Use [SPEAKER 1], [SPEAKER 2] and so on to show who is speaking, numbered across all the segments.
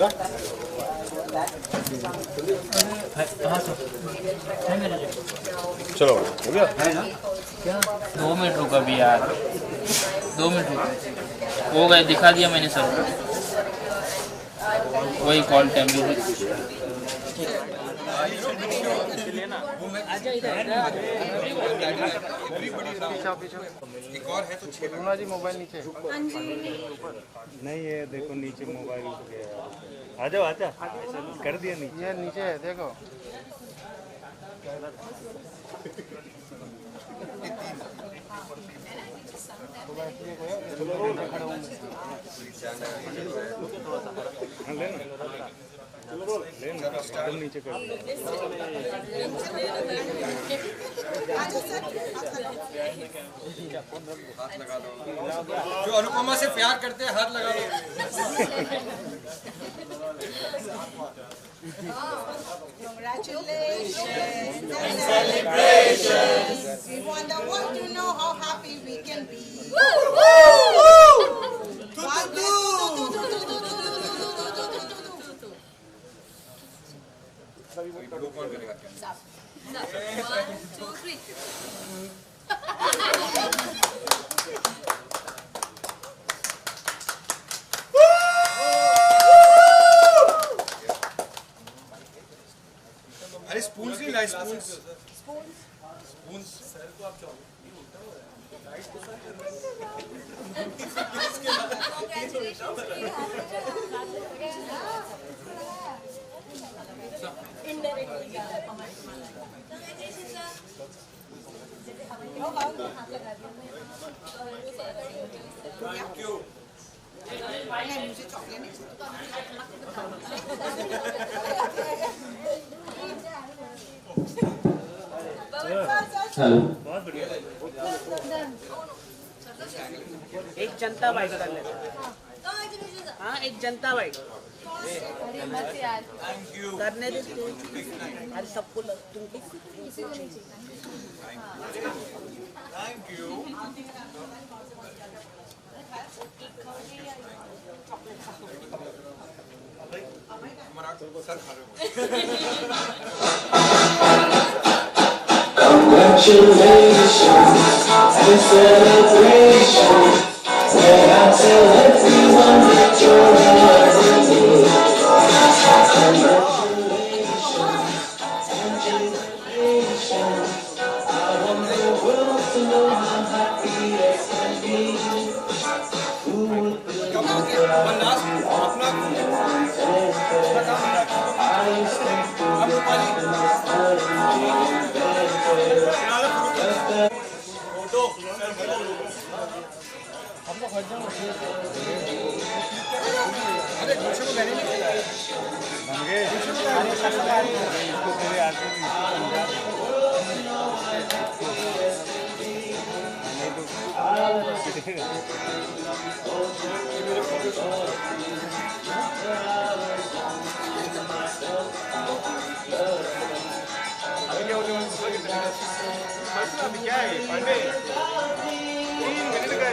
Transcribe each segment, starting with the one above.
[SPEAKER 1] जाएगा। चलो हो गया है ना।
[SPEAKER 2] 2 मिनट रुक अभी यार, 2 मिनट रुक। हो गए, दिखा दिया मैंने सब। वही कॉल टाइम
[SPEAKER 1] एक और है तो 6 जी मोबाइल नीचे। हाँ जी नहीं ये देखो नीचे मोबाइल आ जाओ आजा कर दिया नीचे। ये नीचे है देखो। नीचे कर हाथ लगा दो। जो अनुपमा से प्यार करते हैं हाथ लगा दो।
[SPEAKER 3] Congratulations and celebrations. We want the world to know how happy we can be.
[SPEAKER 1] कौन करेगा?
[SPEAKER 4] 1, 2, 3.
[SPEAKER 1] अरे स्पून से ला स्पून। स्पून सर को आप थैंक यू।
[SPEAKER 3] मुझे चॉकलेट
[SPEAKER 2] बहुत बढ़िया।
[SPEAKER 5] एक जनता बाइट कर लेते। हाँ एक जनता बाइट
[SPEAKER 1] थैंक यू।
[SPEAKER 5] करने देते। अरे सबको तुमको
[SPEAKER 1] थैंक यू। सर खा रहे
[SPEAKER 6] Congratulations and celebrations. May I tell everyone that you're in love with me. Congratulations and celebrations. I want the world to know how happy I can be. Who would believe that I expect to
[SPEAKER 1] अरे गुच्छे को मैंने नहीं खिलाया। इसको तेरे आते क्या है पांडे 3 मिनट का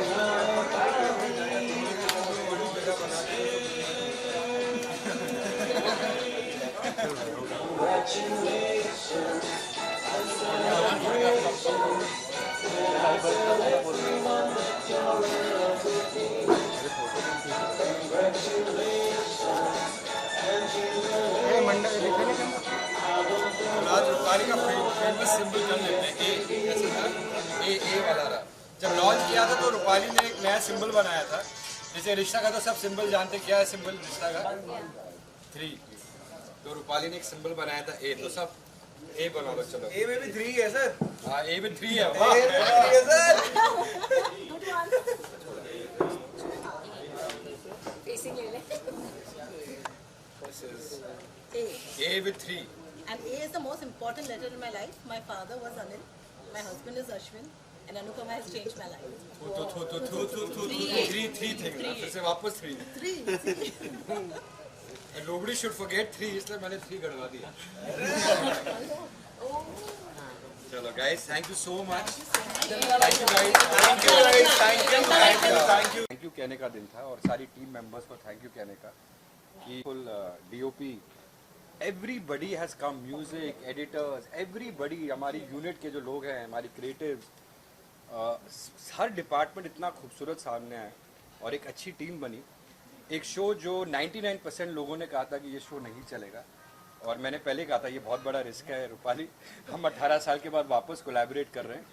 [SPEAKER 1] आज रुपाली का फेमस सिंबल कर लेते हैं ए ऐसा था ए वाला रहा। जब लॉन्च किया था तो रुपाली ने एक नया सिंबल बनाया था। जैसे रिश्ता का तो सब सिंबल जानते, क्या है सिंबल रिश्ता का 3। तो रुपाली ने एक सिंबल बनाया था ए, तो सब ए बना लो। चलो ए में भी 3 है सर। हाँ ए में 3 है। वाह सर।
[SPEAKER 3] facing ले ले।
[SPEAKER 1] A with 3.
[SPEAKER 3] And A is the most important letter in my life. My father was Anil, my husband is Ashwin, and Anupama has changed my life.
[SPEAKER 1] 3 थे ना, फिर से वापस 3।
[SPEAKER 3] 3.
[SPEAKER 1] Nobody should forget 3, इसलिए मैंने 3 गड़वा दिया। चलो guys, thank you so much. Thank you guys. Thank you कहने का दिन था और सारी टीम मेंबर्स को थैंक यू कहने का। कि full DOP everybody has come, music editors everybody, हमारी यूनिट के जो लोग हैं, हमारी क्रिएटिव्स, हर डिपार्टमेंट इतना खूबसूरत सामने आया और एक अच्छी टीम बनी। एक शो जो 99% लोगों ने कहा था कि ये शो नहीं चलेगा, और मैंने पहले कहा था ये बहुत बड़ा रिस्क है रूपाली, हम 18 साल के बाद वापस कोलैबोरेट कर रहे हैं।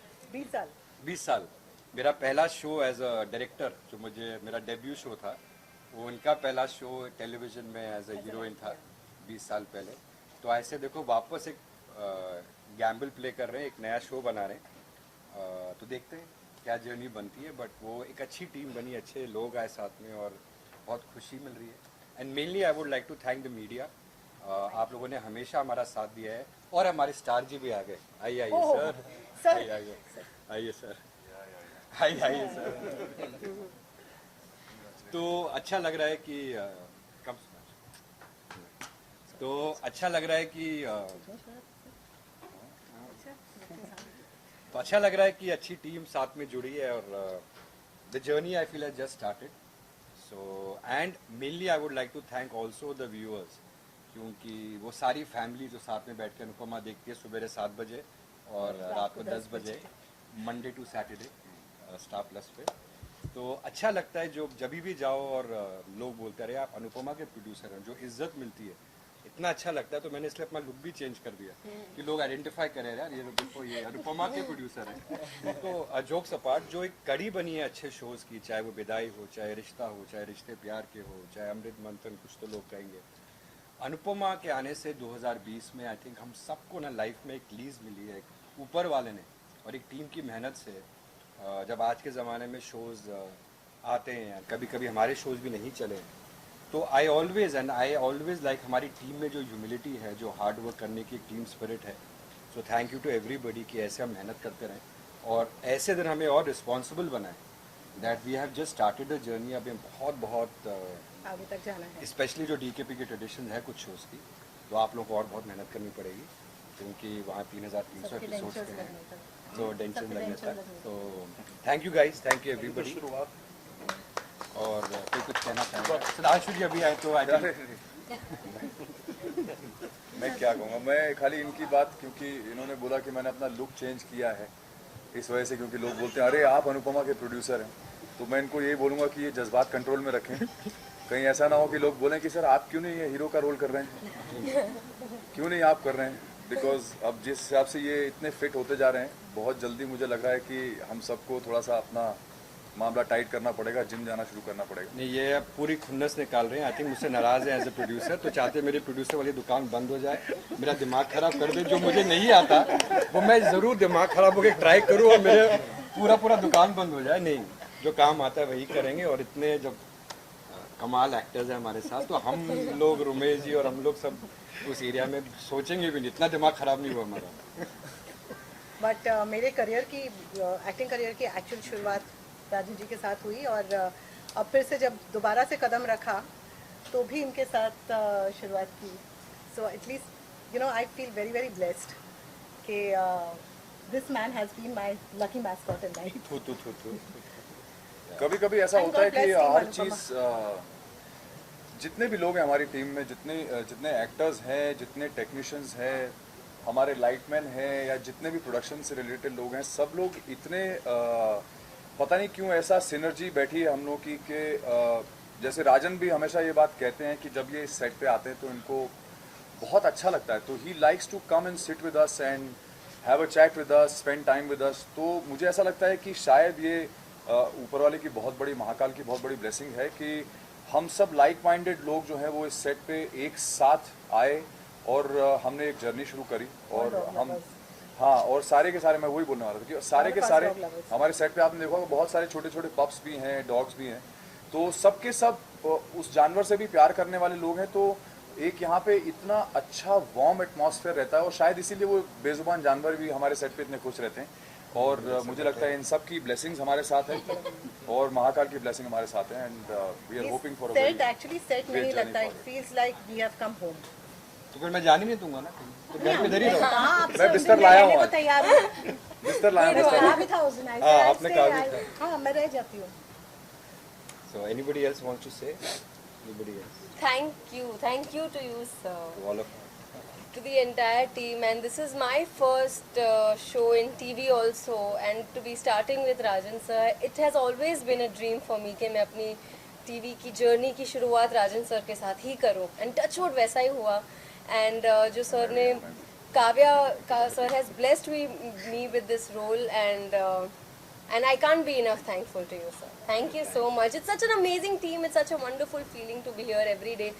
[SPEAKER 1] 20 साल मेरा पहला शो एज अ डायरेक्टर, जो मुझे मेरा डेब्यू शो था, वो उनका पहला शो टेलीविज़न में एज अ हीरोइन था 20 साल पहले। तो ऐसे देखो वापस एक गैम्बल प्ले कर रहे हैं, एक नया शो बना रहे हैं, तो देखते हैं क्या जर्नी बनती है। बट वो एक अच्छी टीम बनी, अच्छे लोग आए साथ में और बहुत खुशी मिल रही है। And mainly I would like to thank the media, आप लोगों ने हमेशा हमारा साथ दिया है, और हमारे स्टार जी भी आ गए। आइए सर, आइए सर, आइए सर। तो अच्छा लग रहा है कि कम, तो अच्छा लग रहा है कि तो अच्छा लग रहा है कि अच्छी टीम साथ में जुड़ी है, और the journey I feel has just started. So and mainly I would like to thank also the viewers, क्योंकि वो सारी फैमिली जो साथ में बैठ के अनुपमा देखती है सुबह 7 बजे और रात को 10 बजे, Monday to Saturday Star Plus पे। तो अच्छा लगता है जब भी जाओ और लोग बोलते हैं अरे आप अनुपमा के प्रोड्यूसर हैं, जो इज्जत मिलती है, इतना अच्छा लगता है। तो मैंने इसलिए अपना लुक भी चेंज कर दिया कि लोग आइडेंटिफाई करें यार ये लोग देखो ये अनुपमा के प्रोड्यूसर हैं। तो जोक्स अपार्ट, जो एक कड़ी बनी है अच्छे शोज़ की, चाहे वो विदाई हो, चाहे रिश्ता हो, चाहे रिश्ते प्यार के हो, चाहे अमृत मंथन, कुछ तो लोग कहेंगे, अनुपमा के आने से 2020 में आई थिंक हम सबको ना लाइफ में एक लीज मिली है ऊपर वाले ने, और एक टीम की मेहनत से। जब आज के ज़माने में शोज़ आते हैं, कभी कभी हमारे शोज़ भी नहीं चले, तो आई ऑलवेज लाइक हमारी टीम में जो ह्यूमिलिटी है, जो हार्ड वर्क करने की एक टीम स्पिरिट है। So thank you to everybody कि ऐसे हम मेहनत करते रहें और ऐसे दिन हमें और रिस्पॉन्सिबल बनाएं। That we have just started the journey, अभी हम बहुत
[SPEAKER 3] आगे तक जाना है।
[SPEAKER 1] स्पेशली जो DKP की ट्रेडिशन है कुछ शोज़ की, तो आप लोगों को और बहुत मेहनत करनी पड़ेगी, क्योंकि वहाँ 3300 एपिसोड्स के हैं, तो टेंशन लगने था। तो thank you guys, thank you everybody. और कोई कुछ कहना चाहूँगा? सुधांशु जी अभी आए तो आए।
[SPEAKER 7] मैं क्या कहूँगा, मैं खाली इनकी बात, क्योंकि इन्होंने बोला कि मैंने अपना लुक चेंज किया है इस वजह से, क्योंकि लोग बोलते हैं अरे आप अनुपमा के प्रोड्यूसर हैं, तो मैं इनको यही बोलूँगा कि ये जज्बात कंट्रोल में रखें। कहीं ऐसा ना हो कि लोग बोलें कि सर आप क्यों नहीं ये हीरो का रोल कर रहे हैं, क्यों नहीं आप कर रहे हैं। बिकॉज अब जिस हिसाब से ये इतने फिट होते जा रहे हैं, बहुत जल्दी मुझे लग रहा है कि हम सबको थोड़ा सा अपना मामला टाइट करना पड़ेगा, जिम जाना शुरू करना पड़ेगा।
[SPEAKER 1] नहीं, ये अब पूरी खुन्नस निकाल रहे हैं, आई थिंक मुझसे नाराज़ है एज ए प्रोड्यूसर, तो चाहते मेरे प्रोड्यूसर वाली दुकान बंद हो जाए, मेरा दिमाग ख़राब कर दे। जो मुझे नहीं आता वो मैं ज़रूर दिमाग ख़राब होकर ट्राई करूँ और मेरे पूरा दुकान बंद हो जाए। नहीं, जो काम आता है वही करेंगे। और इतने जब कमाल एक्टर्स हैं हमारे साथ, तो हम लोग, रुमेश जी और हम लोग सब उस एरिया में सोचेंगे भी नहीं, इतना दिमाग ख़राब नहीं हुआ हमारा।
[SPEAKER 3] बट मेरे करियर की, एक्टिंग करियर की एक्चुअल शुरुआत राजू जी के साथ हुई, और अब फिर से जब दोबारा से कदम रखा तो भी इनके साथ शुरुआत की। So at least I feel very very blessed कि this man has been my lucky mascot in life.
[SPEAKER 7] कभी कभी ऐसा होता है कि हर चीज़, जितने भी लोग हैं हमारी टीम में, जितने एक्टर्स हैं, जितने टेक्नीशियंस हैं, हमारे लाइटमैन हैं, या जितने भी प्रोडक्शन से रिलेटेड लोग हैं, सब लोग इतने पता नहीं क्यों ऐसा सिनर्जी बैठी है हम लोग की कि जैसे राजन भी हमेशा ये बात कहते हैं कि जब ये इस सेट पे आते हैं तो इनको बहुत अच्छा लगता है, तो he likes to come and sit with us and have a chat with us, spend time with us. तो मुझे ऐसा लगता है कि शायद ये ऊपर वाले की बहुत बड़ी, महाकाल की बहुत बड़ी ब्लेसिंग है कि हम सब लाइक माइंडेड लोग जो हैं वो इस सेट पे एक साथ आए और हमने एक जर्नी शुरू करी। और हम, हाँ, और सारे के सारे, मैं वही बोलने वाला था कि सारे के सारे हमारे सेट पे आपने देखा बहुत सारे छोटे छोटे पप्स भी हैं, डॉग्स भी हैं, तो सबके सब उस जानवर से भी प्यार करने वाले लोग हैं। तो एक यहाँ पे इतना अच्छा वार्म एटमॉस्फेयर रहता है, और शायद इसीलिए वो बेजुबान जानवर भी हमारे सेट पे इतने खुश रहते हैं। और मुझे लगता है इन सब की ब्लेसिंग्स हमारे साथ है, और महाकाल की ब्लेसिंग हमारे साथ है, and we are hoping for a
[SPEAKER 3] set actually set नहीं लगता, it feels like we have come home.
[SPEAKER 1] तो फिर मैं जाने नहीं दूंगा ना, तो घर पे इधर ही रहो।
[SPEAKER 7] मैं बिस्तर लाया हूँ,
[SPEAKER 3] तैयार हूँ।
[SPEAKER 7] बिस्तर लाया हूँ,
[SPEAKER 3] कहा भी था उस दिन,
[SPEAKER 1] हाँ, आपने कहा भी था।
[SPEAKER 3] हाँ, मैं रह जाती हूँ।
[SPEAKER 1] So anybody else wants to say?
[SPEAKER 4] Thank you to you, sir.
[SPEAKER 7] All of
[SPEAKER 4] To the entire team, and this is my first show in TV also, and to be starting with Rajan sir, it has always been a dream for me कि मैं अपनी TV की journey की शुरुआत राजन sir के साथ ही करूं, and touch wood वैसा ही हुआ. And जो सर ने काव्या का sir has blessed me with this role, and I can't be enough thankful to you, sir. Thank you so much. It's such an amazing team. It's such a wonderful feeling to be here every day.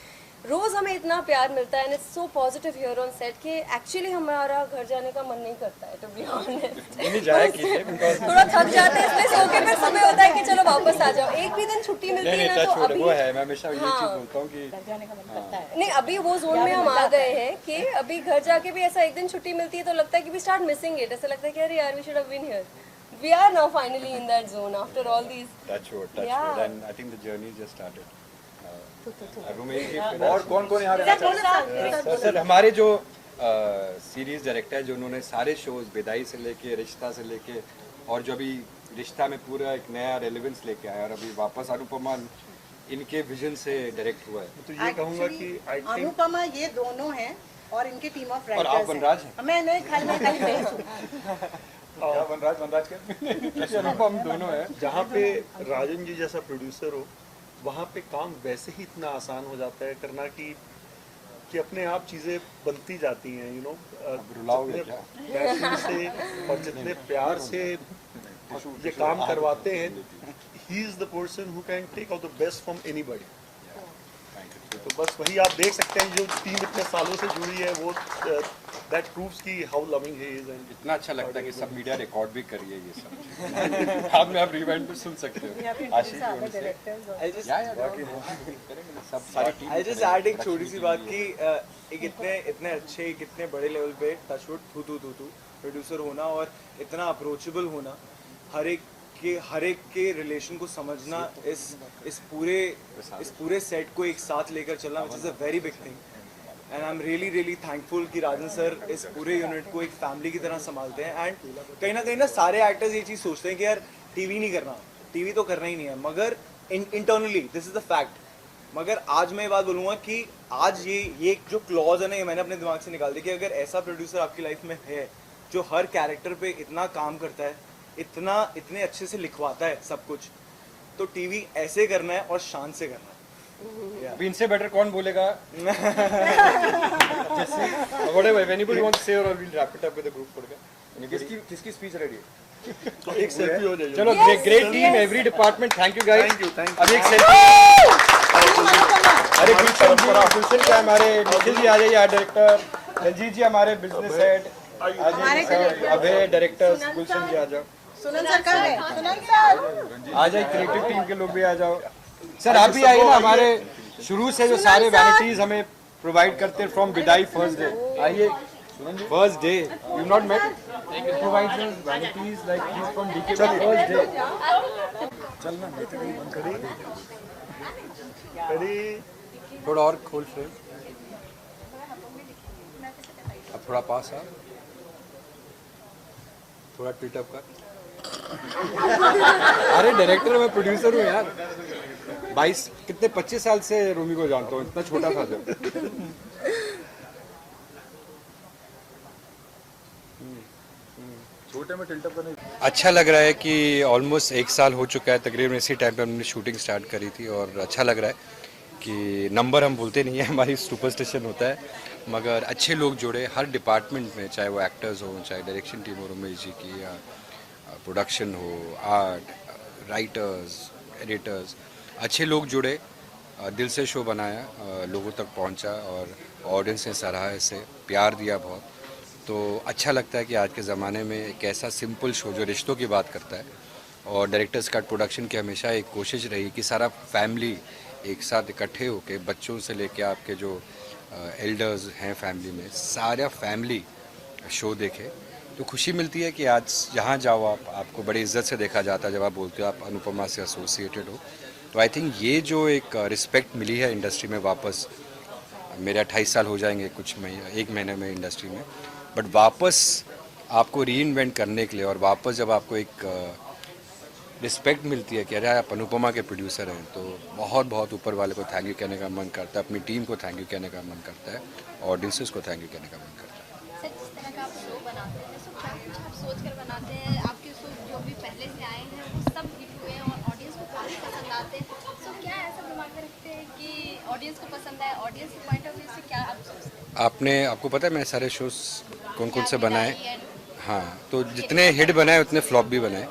[SPEAKER 4] रोज हमें इतना प्यार मिलता है, and it's so positive here on set कि actually हमारा घर जाने का मन नहीं करता है, टू बी ऑनेस्ट.
[SPEAKER 1] नहीं जाया कीजिए because
[SPEAKER 4] थोड़ा थक जाते हैं, इसलिए सो के फिर समय होता है कि चलो वापस आ जाओ. एक भी दिन छुट्टी मिलती
[SPEAKER 1] नहीं
[SPEAKER 4] है ना तो अभी
[SPEAKER 1] वो है, मैं हमेशा ये
[SPEAKER 4] हाँ.
[SPEAKER 1] चीज बोलता हूँ कि
[SPEAKER 3] जाने का मन करता है.
[SPEAKER 4] नहीं, अभी वो जोन में हम आ गए हैं कि अभी घर जाके भी ऐसा एक दिन छुट्टी मिलती है तो लगता है कि वी स्टार्ट मिसिंग इट. ऐसा लगता है कि अरे यार we should have been here. We are now finally in that zone after all these.
[SPEAKER 1] touch wood,
[SPEAKER 4] Yeah.
[SPEAKER 1] and I think the journey just started.
[SPEAKER 7] और कौन यहाँ रहना
[SPEAKER 1] सर हमारे जो सीरीज डायरेक्टर है, जो उन्होंने सारे शोज विदाई से लेके रिश्ता से लेके और जो अभी रिश्ता में पूरा एक नया रेलेवेंस लेके आया और अभी वापस अनुपमा इनके विजन से डायरेक्ट हुआ है.
[SPEAKER 8] तो ये कहूंगा कि आई थिंक
[SPEAKER 3] अनुपमा ये दोनों हैं और इनकी टीम ऑफ
[SPEAKER 1] और आप
[SPEAKER 3] राइटर्स
[SPEAKER 1] वनराज हैं.
[SPEAKER 3] मैं नहीं खाली मैं खाली नहीं हूँ.
[SPEAKER 7] क्या वनराज के अनुपम दोनों है.
[SPEAKER 8] जहाँ पे राजन जी जैसा प्रोड्यूसर हो वहाँ पे काम वैसे ही इतना आसान हो जाता है करना कि अपने आप चीज़ें बनती जाती हैं, यू नो.
[SPEAKER 1] रुलाओगे क्या?
[SPEAKER 8] पैशन से और जितने प्यार से ये काम करवाते हैं, he is the person who can take out the best from anybody. तो बस वही आप देख सकते हैं, जो टीम इतने सालों से जुड़ी है वो दैट प्रूव्स की how loving he is. And
[SPEAKER 1] इतना अच्छा लगता है कि सब मीडिया रिकॉर्ड भी करिए ये सब. आप रिवाइंड भी सुन सकते
[SPEAKER 3] या
[SPEAKER 1] हो.
[SPEAKER 3] फिर
[SPEAKER 1] आशीष जी उनसे सब सारी टीम.
[SPEAKER 9] आई जस्ट ऐड एक छोटी सी बात कि एक इतने अच्छे कितने बड़े लेवल पे टचवुड थू प्रोड्यूसर होना और इतना अप्रोचेबल होना, हर एक के रिलेशन को समझना, इस पूरे सेट को एक साथ लेकर चलना, which is a very big thing. And I am really thankful कि राजन सर इस पूरे यूनिट को एक फैमिली की तरह संभालते हैं. एंड कहीं ना सारे एक्टर्स ये चीज़ सोचते हैं कि यार टीवी नहीं करना, टीवी तो करना ही नहीं है, मगर internally this is the fact. मगर आज मैं ये बात बोलूँगा कि आज ये जो क्लॉज है ना, ये मैंने अपने दिमाग से निकाल दिया कि अगर ऐसा प्रोड्यूसर आपकी लाइफ में है जो हर कैरेक्टर पे इतना काम करता है, इतने अच्छे से लिखवाता है सब कुछ, तो टीवी ऐसे करना है और शान से करना है.
[SPEAKER 1] अभी इनसे बेटर कौन बोलेगा? Whatever, if anybody wants to say or we'll wrap it up with a group photo.
[SPEAKER 7] किसकी स्पीच रेडी है?
[SPEAKER 8] तो एक सेल्फी हो जाएगी.
[SPEAKER 1] चलो, great team, every department, thank you guys.
[SPEAKER 8] Thank
[SPEAKER 1] अभी एक सेल्फी. अरे गुलशन क्या हमारे निखिल जी आ जाइए, आर्ट डायरेक्टर. रंजीत जी हमारे बिजनेस हेड आ जाइए. अभय डायरेक्टर्स, गुलशन जी आ जाओ.
[SPEAKER 3] सुनन सर कहाँ है? सुनन सर
[SPEAKER 1] आ जाए, क्रिएटिव टीम के लोग भी आ जाओ. सर आप भी आइए ना, हमारे शुरू से जो सारे वैनिटीज हमें प्रोवाइड करते हैं फ्रॉम विदाई फर्स्ट डे. आइए, first day you not met provide vanities like this from DK first day.
[SPEAKER 7] चलना नहीं तो नहीं बंद करी.
[SPEAKER 8] रेडी.
[SPEAKER 1] थोड़ा और खोल फ्रेम, अब थोड़ा पास आ, थोड़ा ट्वीट अप कर. अरे डायरेक्टर, मैं प्रोड्यूसर हूँ यार. 25 साल से रूमी को जानता हूँ, इतना छोटा था जब.
[SPEAKER 7] छोटे में टिल्टअप करने.
[SPEAKER 1] अच्छा लग रहा है कि ऑलमोस्ट 1 साल हो चुका है, तकरीबन इसी टाइम पे हमने शूटिंग स्टार्ट करी थी. और अच्छा लग रहा है कि नंबर हम बोलते नहीं है, हमारी सुपरस्टिशन होता है, मगर अच्छे लोग जुड़े हर डिपार्टमेंट में, चाहे वो एक्टर्स हो, चाहे डायरेक्शन टीम हो रमेश जी की, या प्रोडक्शन हो, आर्ट, राइटर्स, एडिटर्स, अच्छे लोग जुड़े. दिल से शो बनाया, लोगों तक पहुंचा और ऑडियंस ने सराहा, इसे प्यार दिया बहुत. तो अच्छा लगता है कि आज के ज़माने में एक ऐसा सिंपल शो जो रिश्तों की बात करता है, और डायरेक्टर्स कट प्रोडक्शन की हमेशा एक कोशिश रही कि सारा फैमिली एक साथ इकट्ठे होकर, बच्चों से लेके आपके जो एल्डर्स हैं फैमिली में, सारा फैमिली शो देखे. तो खुशी मिलती है कि आज जहाँ जाओ आपको बड़ी इज्जत से देखा जाता है. जब आप बोलते हो आप अनुपमा से एसोसिएटेड हो, तो आई थिंक ये जो एक रिस्पेक्ट मिली है इंडस्ट्री में वापस, मेरे 28 साल हो जाएंगे कुछ महीने, 1 महीने में इंडस्ट्री में, बट वापस आपको री इन्वेंट करने के लिए, और वापस जब आपको एक
[SPEAKER 10] रिस्पेक्ट मिलती है कि अरे आप अनुपमा के प्रोड्यूसर हैं, तो बहुत बहुत ऊपर वाले को थैंक यू कहने का मन करता है, अपनी टीम को थैंक यू कहने का मन करता है, ऑडियंसेस को थैंक यू कहने का मन करता है।
[SPEAKER 11] सर, जिस तरह का आप शो बनाते हैं, तो क्या कुछ आप सोच कर बनाते हैं? आपके शो जो भी पहले से आए हैं वो सब हिट हुए हैं और ऑडियंस को काफ़ी पसंद आते हैं, तो क्या ऐसा दिमाग में रखते हैं कि ऑडियंस को पसंद आए? ऑडियंस के पॉइंट ऑफ व्यू से क्या आप सोचते हैं?
[SPEAKER 10] आपको पता है मैंने सारे शोज कौन कौन से बनाए? हाँ, तो जितने हिट बनाए उतने फ्लॉप भी बनाए,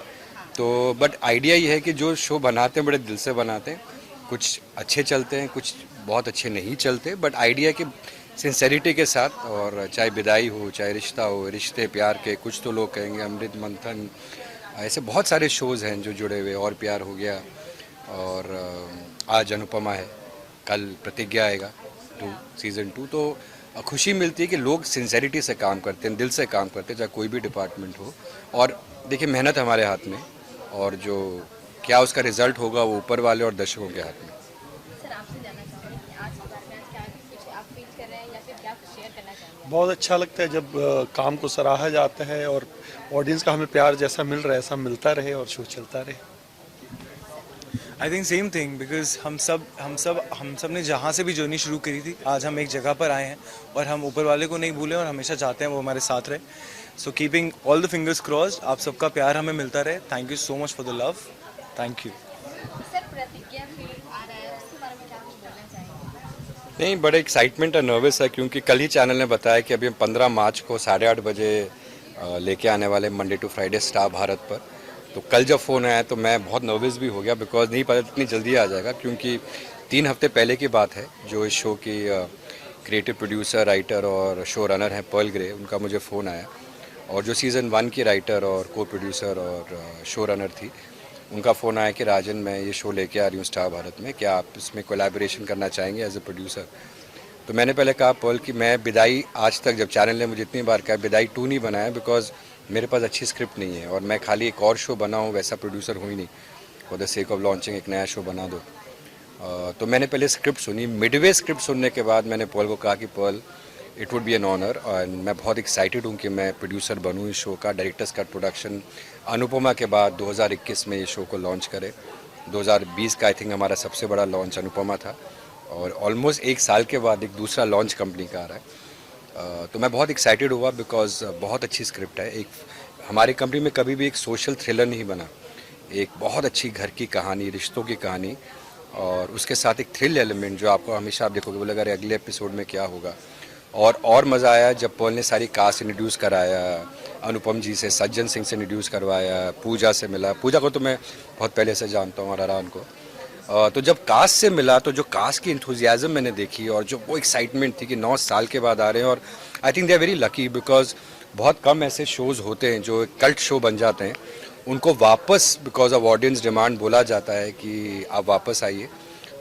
[SPEAKER 10] तो बट आइडिया ये है कि जो शो बनाते हैं बड़े दिल से बनाते हैं, कुछ अच्छे चलते हैं, कुछ बहुत अच्छे नहीं चलते, बट आइडिया कि सिंसेरिटी के साथ, और चाहे विदाई हो, चाहे रिश्ता हो, रिश्ते प्यार के, कुछ तो लोग कहेंगे अमृत मंथन, ऐसे बहुत सारे शोज़ हैं जो जुड़े हुए, और प्यार हो गया, और आज अनुपमा है, कल प्रतिज्ञा आएगा सीज़न 2, तो खुशी मिलती है कि लोग सिंसेरिटी से काम करते हैं, दिल से काम करते हैं, चाहे कोई भी डिपार्टमेंट हो। और देखिए मेहनत हमारे हाथ में, और जो क्या उसका रिजल्ट होगा वो ऊपर वाले और दर्शकों के हाथ में।
[SPEAKER 11] सर, आपसे जानना चाहूँगी कि आज के बारे में आज क्या कुछ आप फील कर रहे हैं या फिर क्या कुछ शेयर करना चाहेंगे?
[SPEAKER 8] बहुत अच्छा लगता है जब काम को सराहा जाता है और ऑडियंस का हमें प्यार जैसा मिल रहा है ऐसा मिलता रहे और शो चलता रहे।
[SPEAKER 9] I think same thing, because हम सब ने जहाँ से भी जर्नी शुरू करी थी, आज हम एक जगह पर आए हैं और हम ऊपर वाले को नहीं भूलें और हमेशा चाहते हैं वो हमारे साथ रहे। So keeping all the fingers crossed, आप सबका प्यार हमें मिलता रहे। Thank you so much for the love, thank you.
[SPEAKER 11] Sir, प्रतिज्ञा फिल्म आ रहा है, उसके बारे में क्या कुछ बोलना चाहेंगे?
[SPEAKER 10] नहीं, बड़े एक्साइटमेंट और नर्वस है, क्योंकि कल ही चैनल ने बताया कि अभी हम 15 मार्च को 8:30 बजे लेके आने वाले Monday to Friday Star Bharat पर। तो कल जब फ़ोन आया तो मैं बहुत नर्वस भी हो गया, बिकॉज नहीं पता इतनी जल्दी आ जाएगा, क्योंकि 3 हफ्ते पहले की बात है जो इस शो की क्रिएटिव प्रोड्यूसर, राइटर और शो रनर हैं पर्ल ग्रे, उनका मुझे फ़ोन आया, और जो सीज़न 1 की राइटर और को प्रोड्यूसर और शो रनर थी, उनका फ़ोन आया कि राजन मैं ये शो लेके आ रही हूँ स्टार भारत में, क्या आप इसमें कोलैबोरेशन करना चाहेंगे एज ए प्रोड्यूसर। तो मैंने पहले कहा पर्ल कि मैं विदाई, आज तक जब चैनल ने मुझे इतनी बार कहा विदाई 2 नहीं बनाया, बिकॉज मेरे पास अच्छी स्क्रिप्ट नहीं है, और मैं खाली एक और शो बनाऊँ वैसा प्रोड्यूसर हूँ ही नहीं, for the sake of launching एक नया शो बना दो। तो मैंने पहले स्क्रिप्ट सुनी, मिडवे स्क्रिप्ट सुनने के बाद मैंने पर्ल को कहा कि Pearl it would be an honour, और मैं बहुत एक्साइटेड हूँ कि मैं प्रोड्यूसर बनूँ इस शो का। डायरेक्टर्स कट प्रोडक्शन अनुपमा के बाद 2021 में ये शो को लॉन्च करे। 2020 का आई थिंक हमारा सबसे बड़ा लॉन्च अनुपमा था, और ऑलमोस्ट 1 साल के बाद एक दूसरा लॉन्च कंपनी का आ रहा है। तो मैं बहुत एक्साइटेड हुआ, बिकॉज बहुत अच्छी स्क्रिप्ट है। एक हमारी कंपनी में कभी भी एक सोशल थ्रिलर नहीं बना, एक बहुत अच्छी घर की कहानी, रिश्तों की कहानी, और उसके साथ एक थ्रिल एलिमेंट जो आपको हमेशा आप देखोगे बोले अगर अगले एपिसोड में क्या होगा। और मज़ा आया जब पर्ल ने सारी कास्ट इंट्रोड्यूस कराया, अनुपम जी से, सज्जन सिंह से इंट्रोड्यूस करवाया, पूजा से मिला। पूजा को तो मैं बहुत पहले से जानता हूँ, और अरान को। तो जब कास्ट से मिला तो जो कास्ट की इंथुजियाज़म मैंने देखी, और जो वो एक्साइटमेंट थी कि 9 साल के बाद आ रहे हैं, और I think they are very lucky, because बहुत कम ऐसे शोज़ होते हैं जो कल्ट शो बन जाते हैं, उनको वापस बिकॉज ऑफ ऑडियंस डिमांड बोला जाता है कि आप वापस आइए।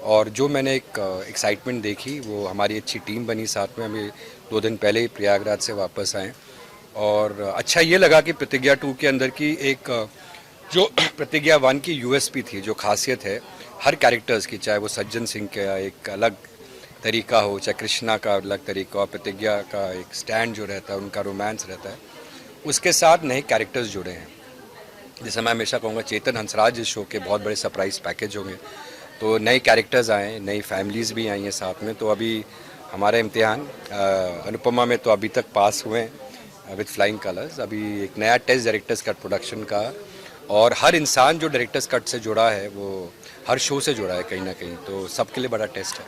[SPEAKER 10] और जो मैंने एक एक्साइटमेंट देखी, वो हमारी अच्छी टीम बनी साथ में। हमें 2 दिन पहले ही प्रयागराज से वापस आए, और अच्छा ये लगा कि प्रतिज्ञा 2 के अंदर की एक जो प्रतिज्ञा 1 की यूएसपी थी, जो खासियत है हर कैरेक्टर्स की, चाहे वो सज्जन सिंह का एक अलग तरीका हो, चाहे कृष्णा का अलग तरीका हो, प्रतिज्ञा का एक स्टैंड जो रहता है, उनका रोमांस रहता है, उसके साथ नए कैरेक्टर्स जुड़े हैं। जैसे मैं हमेशा कहूँगा चेतन हंसराज इस शो के बहुत बड़े सरप्राइज पैकेज होंगे, तो नए कैरेक्टर्स आए, नई फैमिलीज़ भी आई हैं साथ में। तो अभी हमारा इम्तिहान अनुपमा में तो अभी तक पास हुए हैं विद फ्लाइंग कलर्स। अभी एक नया टेस्ट डायरेक्टर्स कट प्रोडक्शन का, और हर इंसान जो डायरेक्टर्स कट से जुड़ा है वो हर शो से जुड़ा है कहीं ना कहीं, तो सबके लिए बड़ा टेस्ट है।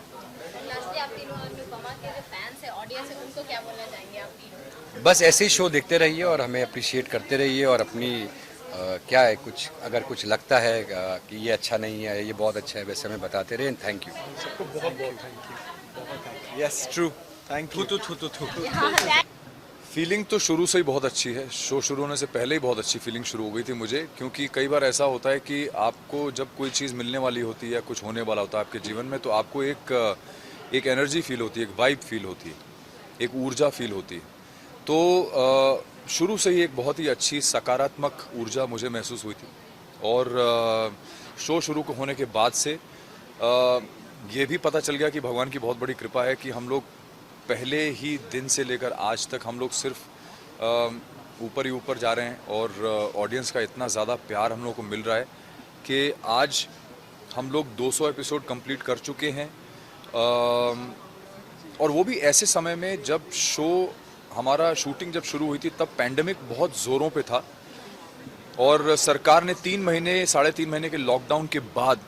[SPEAKER 11] लास्टली आप तीनों अनुपमा के जो फैंस है, ऑडियंस है, उनको क्या बोलना चाहेंगे आप तीनों?
[SPEAKER 10] बस ऐसे ही शो देखते रहिए और हमें अप्रिशिएट करते रहिए, और अपनी क्या है, कुछ अगर कुछ लगता है कि ये अच्छा नहीं है, ये बहुत अच्छा है, वैसे हमें बताते रहे। थैंक यू
[SPEAKER 8] सबको बहुत बहुत thank you.
[SPEAKER 9] Yes true, thank you.
[SPEAKER 7] Feeling तो शुरू से ही बहुत अच्छी है, शो शुरू होने से पहले ही बहुत अच्छी फीलिंग शुरू हो गई थी मुझे, क्योंकि कई बार ऐसा होता है कि आपको जब कोई चीज़ मिलने वाली होती है या कुछ होने वाला होता है आपके जीवन में, तो आपको एक एनर्जी फील होती है, एक वाइब फील होती है, एक ऊर्जा फील होती है। तो शुरू से ही एक बहुत ही अच्छी सकारात्मक ऊर्जा मुझे महसूस हुई थी, और शो शुरू होने के बाद से ये भी पता चल गया कि भगवान की बहुत बड़ी कृपा है कि हम लोग पहले ही दिन से लेकर आज तक हम लोग सिर्फ ऊपर ही ऊपर जा रहे हैं, और ऑडियंस का इतना ज़्यादा प्यार हम लोग को मिल रहा है कि आज हम लोग 200 एपिसोड कंप्लीट कर चुके हैं, और वो भी ऐसे समय में जब हमारा शूटिंग जब शुरू हुई थी तब पैंडेमिक बहुत ज़ोरों पे था, और सरकार ने 3 महीने 3.5 महीने के लॉकडाउन के बाद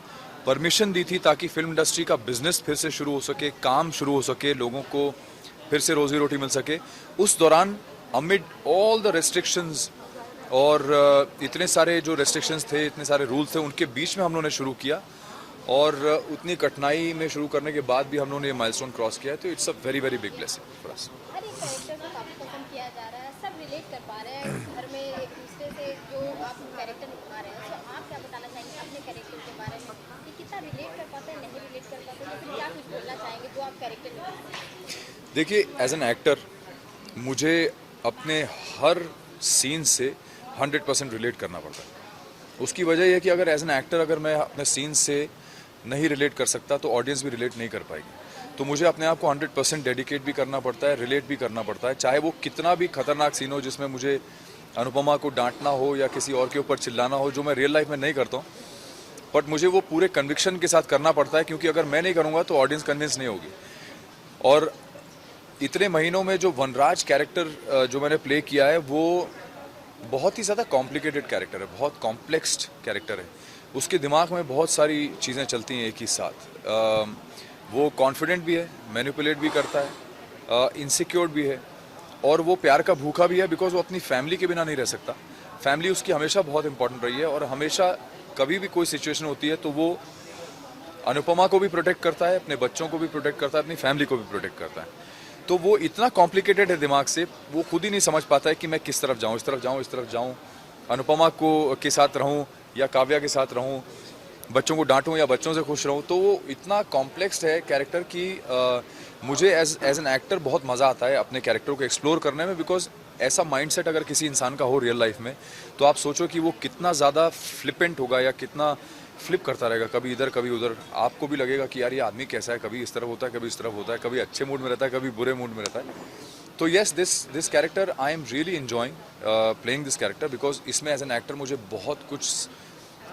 [SPEAKER 7] परमिशन दी थी ताकि फिल्म इंडस्ट्री का बिजनेस फिर से शुरू हो सके, काम शुरू हो सके, लोगों को फिर से रोजी रोटी मिल सके। उस दौरान अमिड ऑल द रेस्ट्रिक्शंस और इतने सारे जो रेस्ट्रिक्शंस थे, इतने सारे रूल्स थे, उनके बीच में हम लोगों ने शुरू किया, और उतनी कठिनाई में शुरू करने के बाद भी हम लोगों ने ये माइलस्टोन क्रॉस किया है। तो it's a very very big blessing for us.
[SPEAKER 11] हर एक कैरेक्टर को काफ़ी पसंद किया जा रहा है, सब रिलेट कर पा रहे हैं घर में एक दूसरे से जो आप कैरेक्टर निभा रहे हैं। तो आप क्या बताना चाहेंगे अपने कैरेक्टर के बारे में कि कितना रिलेट कर पाते हैं, नहीं रिलेट कर पाते, लेकिन क्या कुछ बोलना चाहेंगे जो आप कैरेक्टर निभाते हैं?
[SPEAKER 7] देखिए, एज एन एक्टर मुझे अपने हर सीन से 100% रिलेट करना पड़ता है। उसकी वजह यह कि अगर एज एन एक्टर अगर मैं अपने सीन से नहीं रिलेट कर सकता तो ऑडियंस भी रिलेट नहीं कर पाएगी। तो मुझे अपने आप को 100% डेडिकेट भी करना पड़ता है, रिलेट भी करना पड़ता है, चाहे वो कितना भी खतरनाक सीन हो जिसमें मुझे अनुपमा को डांटना हो या किसी और के ऊपर चिल्लाना हो, जो मैं रियल लाइफ में नहीं करता हूँ, बट मुझे वो पूरे कन्विक्शन के साथ करना पड़ता है, क्योंकि अगर मैं नहीं करूँगा तो ऑडियंस कन्विंस नहीं होगी। और इतने महीनों में जो वनराज कैरेक्टर जो मैंने प्ले किया है वो बहुत ही ज़्यादा कॉम्प्लिकेटेड कैरेक्टर है, बहुत कॉम्प्लेक्स्ड कैरेक्टर है। उसके दिमाग में बहुत सारी चीज़ें चलती हैं एक ही साथ। वो कॉन्फिडेंट भी है, मैनिपुलेट भी करता है, इनसिक्योर भी है, और वो प्यार का भूखा भी है, बिकॉज वो अपनी फैमिली के बिना नहीं रह सकता। फैमिली उसकी हमेशा बहुत इंपॉर्टेंट रही है, और हमेशा कभी भी कोई सिचुएशन होती है तो वो अनुपमा को भी प्रोटेक्ट करता है, अपने बच्चों को भी प्रोटेक्ट करता है, अपनी फैमिली को भी प्रोटेक्ट करता है। तो वो इतना कॉम्प्लिकेटेड है दिमाग से, वो खुद ही नहीं समझ पाता है कि मैं किस तरफ जाऊँ, इस तरफ जाऊँ, इस तरफ जाऊँ, अनुपमा को के साथ रहूँ या काव्या के साथ रहूँ, बच्चों को डांटूँ या बच्चों से खुश रहूँ। तो वो इतना कॉम्प्लेक्स है कैरेक्टर कि मुझे एज एन एक्टर बहुत मज़ा आता है अपने कैरेक्टर को एक्सप्लोर करने में, बिकॉज ऐसा माइंडसेट अगर किसी इंसान का हो रियल लाइफ में तो आप सोचो कि वो कितना ज़्यादा फ्लिपेंट होगा या कितना फ्लिप करता रहेगा, कभी इधर कभी उधर। आपको भी लगेगा कि यार ये आदमी कैसा है, कभी इस तरफ होता है, कभी इस तरफ होता है, कभी अच्छे मूड में रहता है, कभी बुरे मूड में रहता है। तो yes, this character I am really enjoying playing this character, because इसमें एज एन एक्टर मुझे बहुत कुछ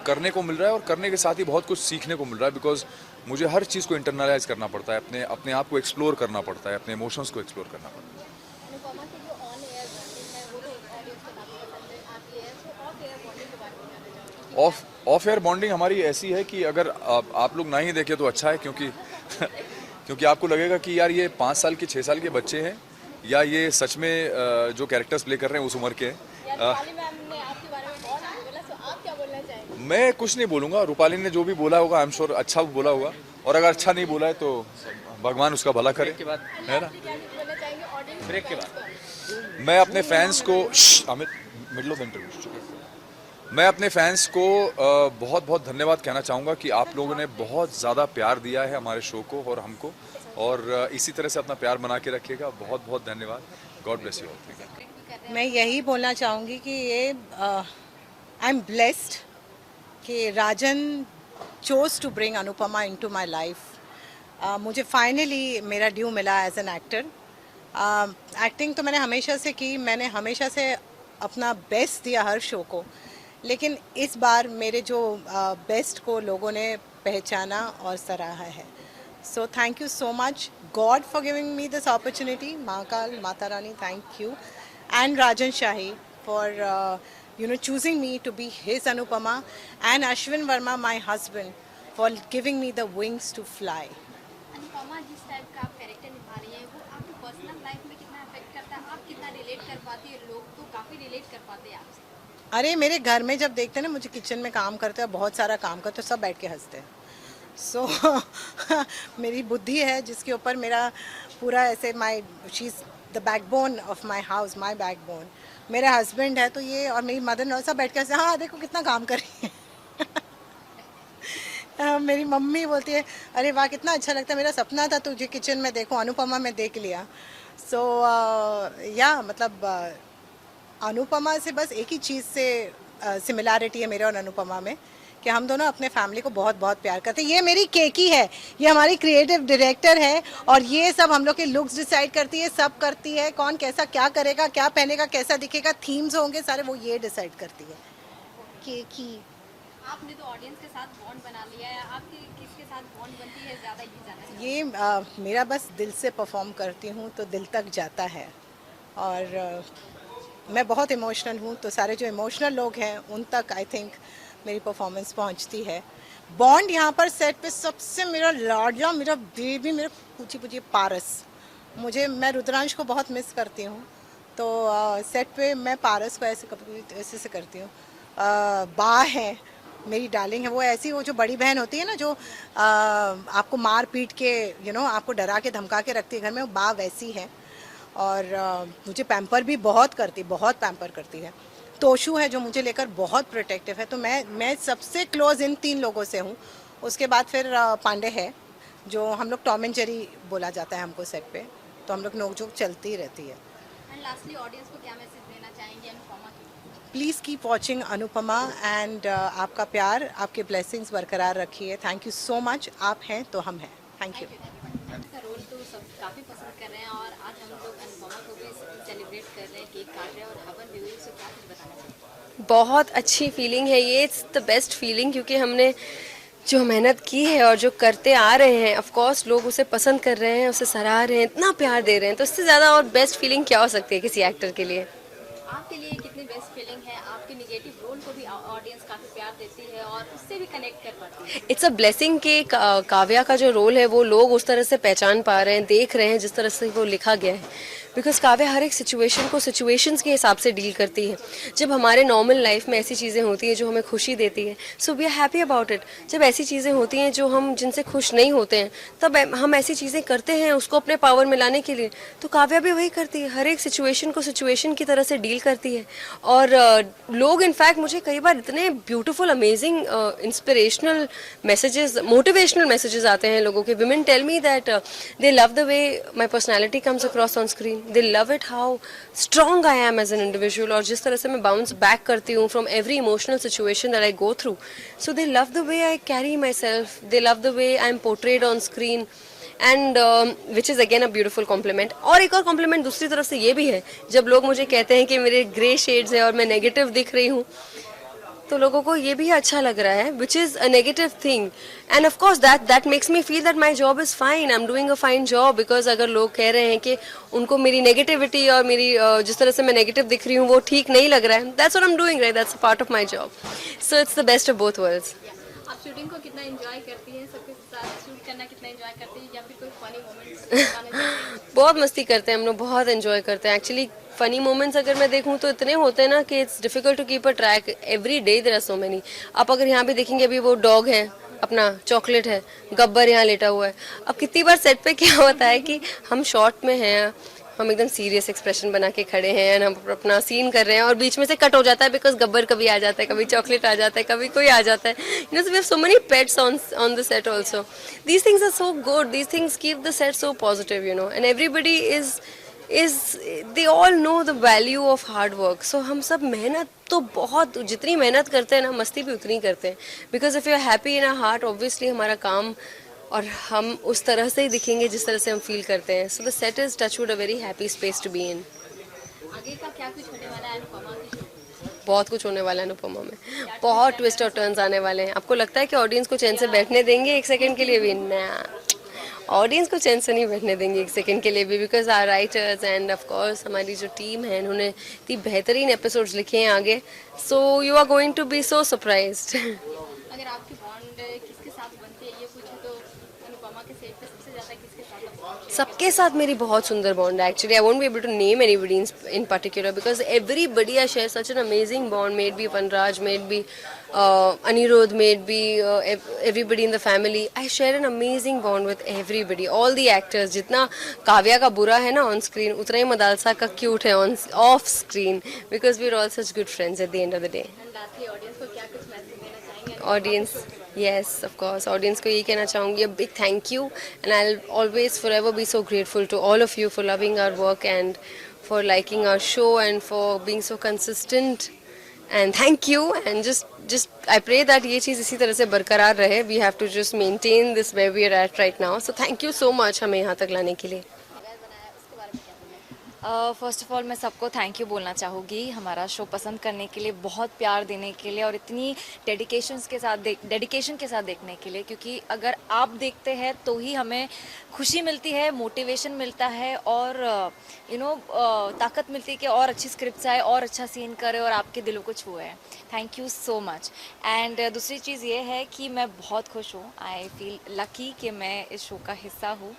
[SPEAKER 7] करने को मिल रहा है, और करने के साथ ही बहुत कुछ सीखने को मिल रहा है, बिकॉज मुझे हर चीज़ को इंटरनलाइज करना पड़ता है, अपने आप को एक्सप्लोर करना पड़ता है, अपने इमोशंस को एक्सप्लोर करना पड़ता है।
[SPEAKER 11] अनुपमा की जो ऑन एयर बॉन्डिंग है वो तो ऑडियंस को काफ़ी पसंद आती है, तो ऑफ एयर बॉन्डिंग के बारे में जानना चाहूँगी।
[SPEAKER 7] ऑफ एयर बॉन्डिंग हमारी ऐसी है कि अगर आप लोग ना ही देखें तो अच्छा है, क्योंकि क्योंकि आपको लगेगा कि यार ये 5 साल के 6 साल के बच्चे हैं या ये सच में जो कैरेक्टर्स प्ले कर रहे हैं उस उम्र के हैं। मैं कुछ नहीं बोलूँगा, रूपाली ने जो भी बोला होगा आई एम श्योर अच्छा बोला होगा, और अगर अच्छा नहीं बोला है तो भगवान उसका भला करे, है ना।
[SPEAKER 2] ब्रेक के बाद
[SPEAKER 7] मैं अपने फैंस को अमित मिडल ऑफ इंटरव्यू मैं अपने फैंस को बहुत बहुत धन्यवाद कहना चाहूँगा कि आप लोगों ने बहुत ज़्यादा प्यार दिया है हमारे शो को और हमको, और इसी तरह से अपना प्यार बना के रखिएगा। बहुत बहुत धन्यवाद। God bless you all.
[SPEAKER 3] मैं यही बोलना चाहूँगी कि ये आई एम ब्लेस्ड कि Rajan chose to bring Anupama into my life. मुझे फाइनली मेरा ड्यू मिला एज एन एक्टर। एक्टिंग तो मैंने हमेशा से की, मैंने हमेशा से अपना बेस्ट दिया हर शो को, लेकिन इस बार मेरे जो बेस्ट को लोगों ने पहचाना और सराहा है। So thank you so much God for giving me this opportunity. Mahakal, Mata Rani, thank you, and Rajan Shahi for choosing me to be his Anupama, and Ashwin Verma, my husband, for giving me the wings to fly.
[SPEAKER 11] Anupama जिस type का आप character निभा रही हैं वो आपकी personal life में कितना अफेक्ट करता है? आप कितना रिलेट कर पाती है? लोग तो काफ़ी रिलेट कर पाते हैं आपसे।
[SPEAKER 3] अरे मेरे घर में जब देखते हैं ना मुझे किचन में काम करते हैं, बहुत सारा काम करते हैं, सब बैठ के हंसते हैं। सो मेरी बुद्धि है जिसके ऊपर मेरा पूरा ऐसे she is the backbone of my house, my backbone. मेरा हस्बैंड है तो ये, और मेरी मदर इन लॉ सब बैठ के हंसते, हाँ देखो कितना काम कर रही है। मेरी मम्मी बोलती है अरे वाह कितना अच्छा लगता है, मेरा सपना था तुझे किचन में देखो, अनुपमा में देख लिया। सो या मतलब अनुपमा से बस एक ही चीज़ से सिमिलैरिटी है मेरे और अनुपमा में, कि हम दोनों अपने फैमिली को बहुत बहुत प्यार करते हैं। ये मेरी केकी है, ये हमारी क्रिएटिव डायरेक्टर है, और ये सब हम लोग के लुक्स डिसाइड करती है, सब करती है, कौन कैसा क्या करेगा, क्या पहनेगा, कैसा दिखेगा, थीम्स होंगे सारे, वो ये डिसाइड करती है। केकी
[SPEAKER 11] आपने तो ऑडियंस के साथ बॉन्ड बना लिया है, आपकी किसके साथ बॉन्ड बनती है ज़्यादा, ये जानना चाहिए।
[SPEAKER 3] ये मेरा बस दिल से परफॉर्म करती हूँ तो दिल तक जाता है, और मैं बहुत इमोशनल हूँ, तो सारे जो इमोशनल लोग हैं उन तक आई थिंक मेरी परफॉर्मेंस पहुँचती है। बॉन्ड यहाँ पर सेट पे सबसे मेरा लाडला, मेरा बेबी, मेरा पूछी पारस, मैं रुद्रांश को बहुत मिस करती हूँ, तो सेट पे मैं पारस को ऐसे से करती हूँ। बा है मेरी डार्लिंग है, वो ऐसी, वो जो बड़ी बहन होती है ना, जो आपको मार पीट के आपको डरा के धमका के रखती है घर में, वो बा वैसी है। और मुझे पैम्पर भी बहुत पैम्पर करती है। तोशु है जो मुझे लेकर बहुत प्रोटेक्टिव है, तो मैं सबसे क्लोज इन 3 लोगों से हूँ। उसके बाद फिर पांडे है, जो हम लोग टॉम एंड जेरी बोला जाता है हमको सेट पे, तो हम लोग नोकझोंक चलती ही रहती है।
[SPEAKER 11] एंड लास्टली ऑडियंस को क्या मैसेज देना चाहेंगे अनुपमा की?
[SPEAKER 3] Please keep watching Anupama, and आपका प्यार, आपके ब्लेसिंग्स बरकरार रखिए। Thank you so much. आप हैं तो हम हैं। Thank you.
[SPEAKER 11] का रोल तो सब काफ़ी पसंद कर रहे हैं, और आज हम लोग अनुपमा को भी सेलिब्रेट कर रहे हैं, केक काट रहे हैं और हवन भी हुई, उससे क्या कुछ बताना चाहिए?
[SPEAKER 4] बहुत अच्छी फीलिंग है ये, इट्स द बेस्ट फीलिंग, क्योंकि हमने जो मेहनत की है और जो करते आ रहे हैं, ऑफ कोर्स लोग उसे पसंद कर रहे हैं, उसे सराह रहे हैं, इतना प्यार दे रहे हैं, तो इससे ज़्यादा और बेस्ट फीलिंग क्या हो सकती है किसी एक्टर के लिए।
[SPEAKER 11] आपके लिए कितनी बेस्ट फीलिंग है? आपके निगेटिव रोल को भी ऑडियंस काफ़ी प्यार देती है और उससे भी कनेक्ट कर पाती है।
[SPEAKER 4] इट्स अ ब्लेसिंग कि काव्या का जो रोल है वो लोग उस तरह से पहचान पा रहे हैं, देख रहे हैं जिस तरह से वो लिखा गया है, बिकॉज काव्या हर एक सिचुएशन को सिचुएशंस के हिसाब से डील करती है। जब हमारे नॉर्मल लाइफ में ऐसी चीज़ें होती हैं जो हमें खुशी देती है, so we are happy about it. जब ऐसी चीज़ें होती हैं जो हम जिनसे खुश नहीं होते हैं, तब हम ऐसी चीज़ें करते हैं उसको अपने पावर में लाने के लिए, तो काव्या भी वही करती है, हर एक सिचुएशन को सिचुएशन की तरह से डील करती है। और लोग इनफैक्ट मुझे कई बार इतने beautiful amazing inspirational messages, motivational messages आते हैं लोगों के। Women tell me that they love the way my personality comes across on screen, they love it how strong I am as an individual, और जिस तरह से मैं बाउंस बैक करती हूँ from every emotional situation that I go through. So they love the way I carry myself, they love the way I M portrayed on screen, and which is again a beautiful compliment. और एक और complement दूसरी तरफ से ये भी है, जब लोग मुझे कहते हैं कि मेरे ग्रे शेड्स है और मैं नेगेटिव दिख रही हूँ, तो लोगों को ये भी अच्छा लग रहा है, which is a negative thing, and of course that makes me feel that my job is fine, I am doing a fine job. Because अगर लोग कह रहे हैं कि उनको मेरी नेगेटिविटी और मेरी जिस तरह से मैं नेगेटिव दिख रही हूँ वो ठीक नहीं लग रहा है, that's what I am doing, right, that's a part of my job. So it's the best of both worlds.
[SPEAKER 11] आप शूटिंग को कितना एंजॉय करती हैं? सबके साथ शूट करना कितना एंजॉय करती हैं, या फिर कोई फनी मोमेंट्स?
[SPEAKER 4] बहुत मस्ती करते हैं हम लोग, बहुत एंजॉय करते हैं। एक्चुअली फनी मोमेंट्स अगर मैं देखूं तो इतने होते हैं ना कि it's difficult to keep a track, every day there are so many. आप अगर यहाँ पे देखेंगे, अभी वो डॉग है अपना, चॉकलेट है, गब्बर यहाँ लेटा हुआ है। अब कितनी बार सेट पे क्या होता है कि हम शॉर्ट में हैं, हम एकदम सीरियस एक्सप्रेशन बना के खड़े हैं एंड हम अपना सीन कर रहे हैं, और बीच में से कट हो जाता है बिकॉज गब्बर कभी आ जाता है, कभी चॉकलेट आ जाता है, कभी कोई आ जाता है। You know, so we have so many pets on the set also. These things are so good, these things keep the set so positive, you know, and everybody is they all know the value of hard work. So हम सब मेहनत तो बहुत, जितनी मेहनत करते हैं ना, मस्ती भी उतनी करते हैं, because if you are happy in our heart, obviously हमारा काम और हम उस तरह से ही दिखेंगे जिस तरह से हम फील करते हैं। So the set is touch wood a very happy space to be in.
[SPEAKER 11] आगे का क्या कुछ होने वाला है अनुपमा की?
[SPEAKER 4] बहुत कुछ होने वाला है अनुपमा में, बहुत ट्विस्ट और टर्न्स आने वाले हैं। आपको लगता है कि ऑडियंस को चैन से बैठने देंगे एक सेकंड के लिए भी? ना, ऑडियंस को चैन से नहीं बैठने देंगे एक सेकंड के लिए भी, because our writers and of course हमारी जो टीम है, उन्होंने इतनी बेहतरीन एपिसोड्स लिखे हैं आगे। So you are going to be so surprised.
[SPEAKER 11] अगर आपकी बॉन्ड किसके साथ बनती है ये पूछे तो अनुपमा के सेट पे सबसे ज्यादा किसके साथ बॉन्ड?
[SPEAKER 4] सबके साथ मेरी बहुत सुंदर बॉन्ड है। Actually I won't be able to name anybody in particular, because everybody I share such an amazing bond, maybe Vanraj, maybe Anirudh, maybe everybody in the family. I share an amazing bond with everybody, all the actors. जितना काव्या का बुरा है ना on screen, उतना ही मदालसा का cute है off screen, because we are all such good friends at the end of the day.
[SPEAKER 11] And lastly audience को क्या कुछ मैसेज देना चाहेंगे?
[SPEAKER 4] Audience, yes, of course, audience को यही कहना चाहूँगी, a big thank you, and I'll always forever be so grateful to all of you for loving our work and for liking our show and for being so consistent, and thank you, and just I pray that ये चीज़ इसी तरह से बरकरार रहे। We have to just maintain this where we are at right now, so thank you so much हमें यहाँ तक लाने के लिए।
[SPEAKER 12] फर्स्ट ऑफ ऑल मैं सबको थैंक यू बोलना चाहूँगी हमारा शो पसंद करने के लिए, बहुत प्यार देने के लिए और इतनी डेडिकेशन के साथ देखने के लिए, क्योंकि अगर आप देखते हैं तो ही हमें खुशी मिलती है, मोटिवेशन मिलता है और ताकत मिलती है कि और अच्छी स्क्रिप्ट्स आए और अच्छा सीन करे और आपके दिलों को छुए। Thank you so much. And दूसरी चीज़ ये है कि मैं बहुत खुश हूँ, आई फील लकी कि मैं इस शो का हिस्सा हूँ।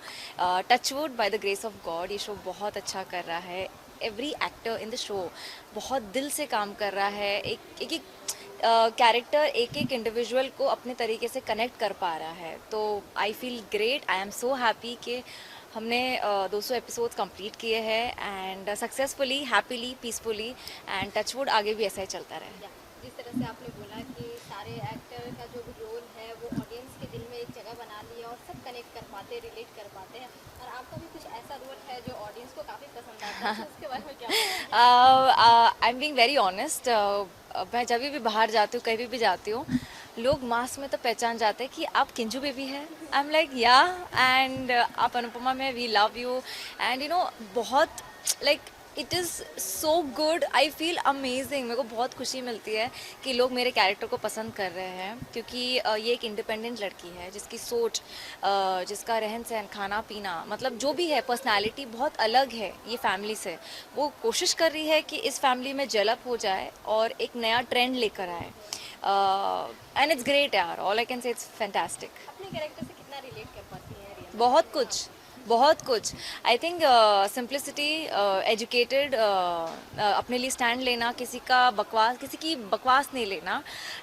[SPEAKER 12] Touch wood by the grace of God ये शो बहुत अच्छा कर रहा है। Every actor in the show बहुत दिल से काम कर रहा है, एक कैरेक्टर एक इंडिविजुअल को अपने तरीके से कनेक्ट कर पा रहा है। तो I feel great, I am so happy कि हमने 200 एपिसोड्स कंप्लीट किए हैं and successfully, happily, peacefully, and touch wood आगे भी ऐसा ही चलता रहे।
[SPEAKER 11] जिस तरह से आपने बोला कि सारे एक्टर का जो भी रोल है वो ऑडियंस के दिल में एक जगह बना लिया और सब कनेक्ट कर पाते हैं, रिलेट कर पाते हैं, और आपका भी कुछ ऐसा रोल है जो ऑडियंस को काफ़ी पसंद आता है, तो उसके बारे में क्या?
[SPEAKER 12] I am being very honest. मैं जब भी बाहर जाती हूँ, कहीं भी जाती हूँ, लोग मास में तो पहचान जाते हैं कि आप किंजू बेबी है। आई एम लाइक या, एंड आप अनुपमा में, वी लव यू, एंड बहुत like it is so good, I feel amazing. मेरे को बहुत खुशी मिलती है कि लोग मेरे कैरेक्टर को पसंद कर रहे हैं, क्योंकि ये एक इंडिपेंडेंट लड़की है जिसकी सोच, जिसका रहन सहन, खाना पीना, मतलब जो भी है, पर्सनालिटी बहुत अलग है ये फैमिली से। वो कोशिश कर रही है कि इस फैमिली में डेवलप हो जाए और एक नया ट्रेंड लेकर आए, एंड इट्स ग्रेट यार, all I can say it's fantastic.
[SPEAKER 11] अपने कैरेक्टर से कितना रिलेट कर पाती हैं रिया?
[SPEAKER 12] बहुत कुछ। आई थिंक सिंप्लिसिटी, एजुकेटेड, अपने लिए स्टैंड लेना, किसी की बकवास नहीं लेना,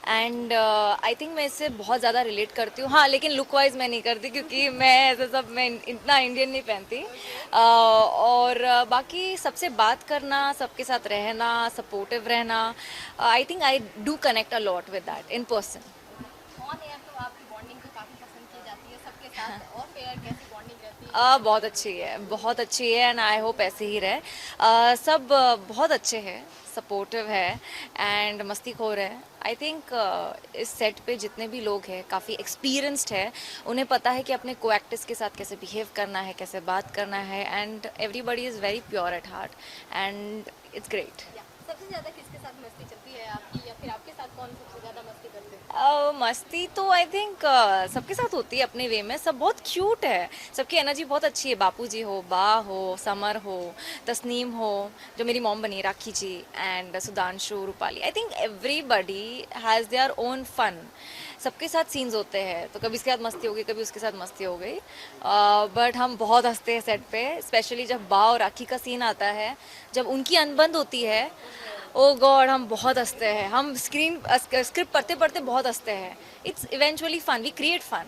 [SPEAKER 12] एंड आई थिंक मैं इससे बहुत ज़्यादा रिलेट करती हूँ। हाँ, लेकिन लुक वाइज मैं नहीं करती, क्योंकि मैं इतना इंडियन नहीं पहनती, और बाकी सबसे बात करना, सबके साथ रहना, सपोर्टिव रहना, I think I do connect a lot with that in person.
[SPEAKER 11] On air तो आपकी बॉन्डिंग को काफ़ी पसंद की जाती है सबके साथ, और फेयर कैसी बॉन्डिंग रहती है?
[SPEAKER 12] बहुत अच्छी है, एंड आई होप ऐसे ही रहे। सब बहुत अच्छे हैं, सपोर्टिव है एंड मस्तीखोर है। आई थिंक इस सेट पे जितने भी लोग हैं काफ़ी एक्सपीरियंस्ड है, उन्हें पता है कि अपने को एक्टर्स के साथ कैसे बिहेव करना है, कैसे बात करना है, and everybody is very pure at heart, and it's great.
[SPEAKER 11] सबसे ज़्यादा किसके साथ मस्ती चलती है आपकी, या फिर आपके साथ कौन सबसे ज़्यादा मस्ती करते हैं?
[SPEAKER 12] मस्ती तो आई थिंक सबके साथ होती है अपने वे में। सब बहुत क्यूट है, सबकी एनर्जी बहुत अच्छी है। बापूजी हो, बा हो, समर हो, तस्नीम हो, जो मेरी मॉम बनी, Rakhi ji, and Sudhanshu, Rupali. I think everybody has their own fun. सबके साथ सीन्स होते हैं, तो कभी इसके साथ मस्ती हो गई, कभी उसके साथ मस्ती हो गई, बट हम बहुत हंसते हैं सेट पे, स्पेशली जब बा और राखी का सीन आता है, जब उनकी अनबन होती है, ओ गॉड, हम बहुत हंसते हैं। हम स्क्रिप्ट पढ़ते पढ़ते बहुत हंसते हैं। It's eventually fun, we create fun.